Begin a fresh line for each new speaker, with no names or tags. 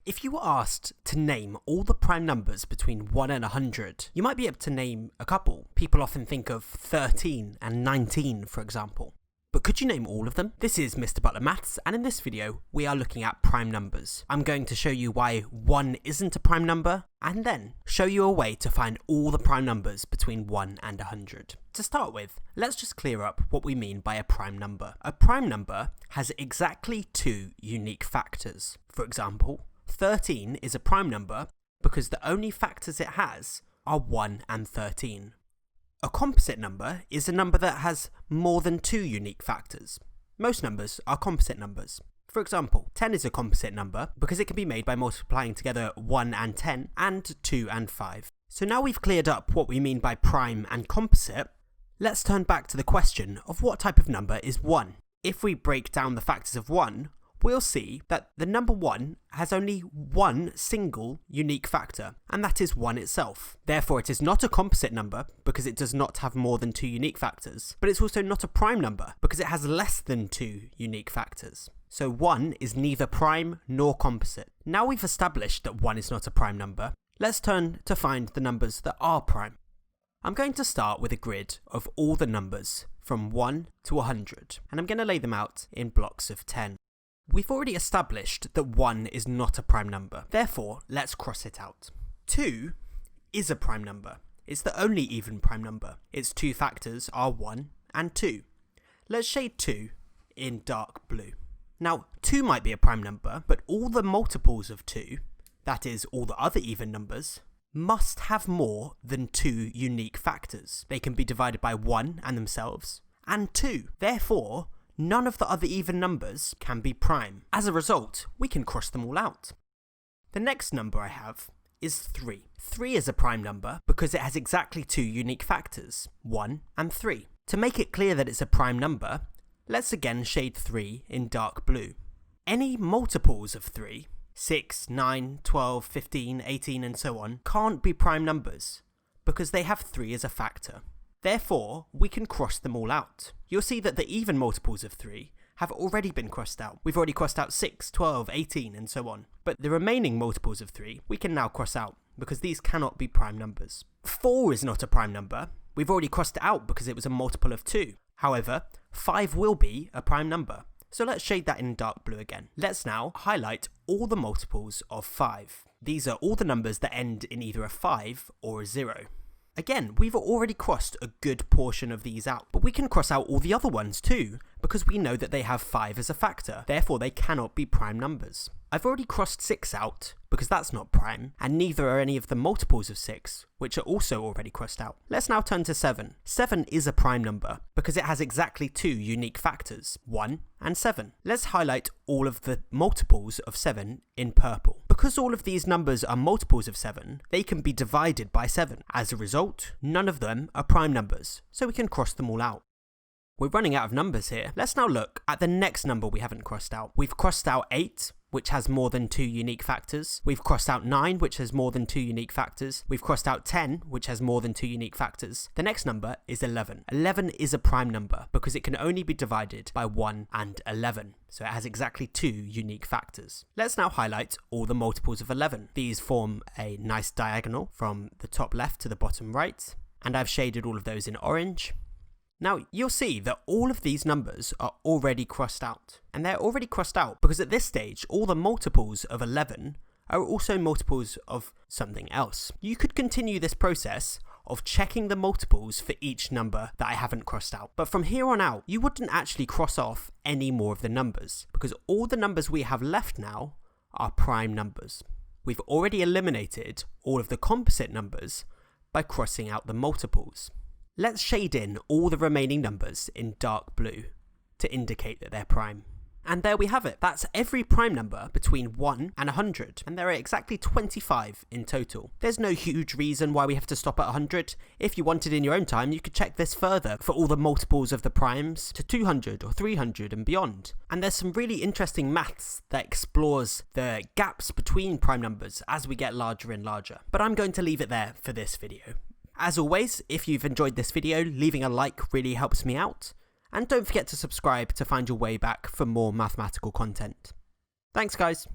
If you were asked to name all the prime numbers between 1 and 100, you might be able to name a couple. People often think of 13 and 19, for example. But could you name all of them? This is Mr. Butler Maths, and in this video, we are looking at prime numbers. I'm going to show you why 1 isn't a prime number, and then show you a way to find all the prime numbers between 1 and 100. To start with, let's just clear up what we mean by a prime number. A prime number has exactly 2 unique factors. For example, 13 is a prime number because the only factors it has are 1 and 13. A composite number is a number that has more than 2 unique factors. Most numbers are composite numbers. For example, 10 is a composite number because it can be made by multiplying together 1 and 10 and 2 and 5. So now we've cleared up what we mean by prime and composite, let's turn back to the question of what type of number is 1. If we break down the factors of 1, we'll see that the number 1 has only one single unique factor, and that is 1 itself. Therefore, it is not a composite number because it does not have more than 2 unique factors, but it's also not a prime number because it has less than 2 unique factors. So 1 is neither prime nor composite. Now we've established that 1 is not a prime number, let's turn to find the numbers that are prime. I'm going to start with a grid of all the numbers from 1 to 100, and I'm going to lay them out in blocks of 10. We've already established that 1 is not a prime number, therefore let's cross it out. 2 is a prime number. It's the only even prime number. Its 2 factors are 1 and 2. Let's shade 2 in dark blue. Now 2 might be a prime number, but all the multiples of 2, that is all the other even numbers, must have more than 2 unique factors. They can be divided by 1 and themselves, and 2. Therefore, none of the other even numbers can be prime. As a result, we can cross them all out. The next number I have is 3. 3 is a prime number because it has exactly 2 unique factors, 1 and 3. To make it clear that it's a prime number, let's again shade 3 in dark blue. Any multiples of 3, 6, 9, 12, 15, 18 and so on, can't be prime numbers because they have 3 as a factor. Therefore, we can cross them all out. You'll see that the even multiples of 3 have already been crossed out. We've already crossed out 6, 12, 18 and so on. But the remaining multiples of 3 we can now cross out because these cannot be prime numbers. 4 is not a prime number. We've already crossed it out because it was a multiple of 2. However, 5 will be a prime number. So let's shade that in dark blue again. Let's now highlight all the multiples of 5. These are all the numbers that end in either a 5 or a 0. Again, we've already crossed a good portion of these out, but we can cross out all the other ones too, because we know that they have 5 as a factor, therefore they cannot be prime numbers. I've already crossed 6 out, because that's not prime, and neither are any of the multiples of 6, which are also already crossed out. Let's now turn to 7. 7 is a prime number, because it has exactly 2 unique factors, 1 and 7. Let's highlight all of the multiples of 7 in purple. Because all of these numbers are multiples of 7, they can be divided by 7. As a result, none of them are prime numbers, so we can cross them all out. We're running out of numbers here. Let's now look at the next number we haven't crossed out. We've crossed out 8, which has more than 2 unique factors. We've crossed out 9, which has more than 2 unique factors. We've crossed out 10, which has more than 2 unique factors. The next number is 11. 11 is a prime number because it can only be divided by 1 and 11. So it has exactly 2 unique factors. Let's now highlight all the multiples of 11. These form a nice diagonal from the top left to the bottom right, and I've shaded all of those in orange. Now, you'll see that all of these numbers are already crossed out. And they're already crossed out because at this stage, all the multiples of 11 are also multiples of something else. You could continue this process of checking the multiples for each number that I haven't crossed out. But from here on out, you wouldn't actually cross off any more of the numbers because all the numbers we have left now are prime numbers. We've already eliminated all of the composite numbers by crossing out the multiples. Let's shade in all the remaining numbers in dark blue to indicate that they're prime. And there we have it. That's every prime number between 1 and 100, and there are exactly 25 in total. There's no huge reason why we have to stop at 100. If you wanted in your own time, you could check this further for all the multiples of the primes to 200 or 300 and beyond. And there's some really interesting maths that explores the gaps between prime numbers as we get larger and larger. But I'm going to leave it there for this video. As always, if you've enjoyed this video, leaving a like really helps me out. And don't forget to subscribe to find your way back for more mathematical content. Thanks guys.